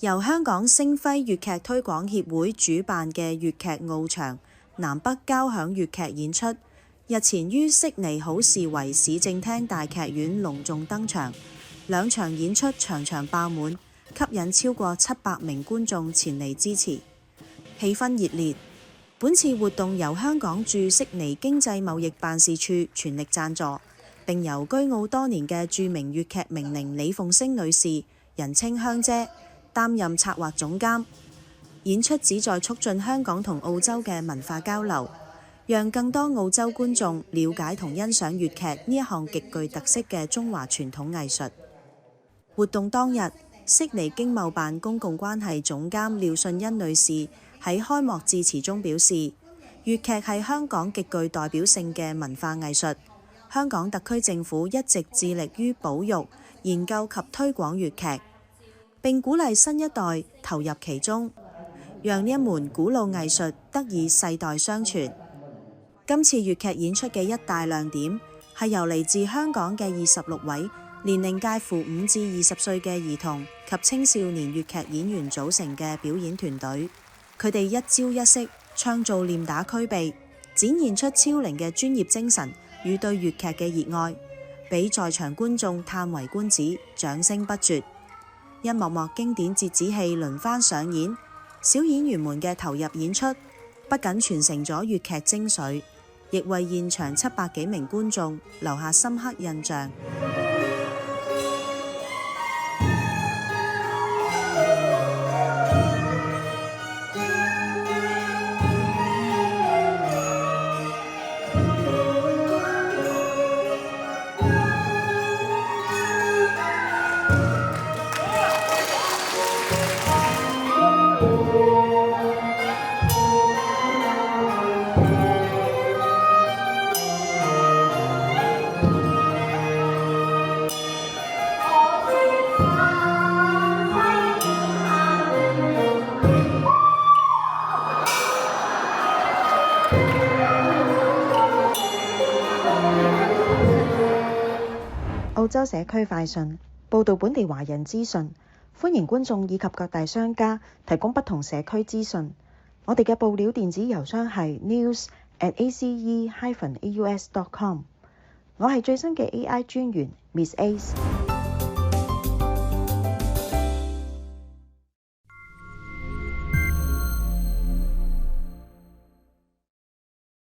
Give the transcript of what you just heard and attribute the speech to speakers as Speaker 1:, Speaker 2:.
Speaker 1: 由香港星輝粵劇推廣協會主辦嘅粵劇翱翔南北交響粵劇演出，日前於悉尼好士圍市政廳大劇院隆重登場，兩場演出場場爆滿，吸引超過700名觀眾前嚟支持，氣氛熱烈。本次活動由香港駐悉尼經濟貿易辦事處全力贊助，並由居澳多年嘅著名粵劇名伶李鳳聲女士，人稱香姐，擔任策劃總監。演出旨在促進香港同澳洲嘅文化交流，讓更多澳洲觀眾了解同欣賞粵劇呢一項極具特色嘅中華傳統藝術。活動當日，悉尼經貿辦公共關係總監廖信欣女士喺開幕致辭中表示，粵劇係香港極具代表性嘅文化藝術，香港特區政府一直致力於保育、研究及推廣粵劇，並鼓勵新一代投入其中，讓呢一門古老藝術得以世代相傳。今次粵劇演出嘅一大亮點係由嚟自香港嘅26位年齡介乎5至20歲嘅兒童及青少年粵劇演員組成嘅表演團隊，佢哋一招一式，創造念打俱備，展現出超齡嘅專業精神與對粵劇嘅熱愛，俾在場觀眾歎為觀止，掌聲不絕。一幕幕經典折子戲輪番上演，小演員們嘅投入演出不僅傳承咗粵劇精髓，亦為現場700幾名觀眾留下深刻印象。
Speaker 2: 澳洲社區快訊報導本地華人資訊，歡迎觀眾以及各大商家提供不同社區資訊。我哋嘅報料電子郵箱係 news@ace-aus.com。我係最新嘅 AI 專員 Miss Ace。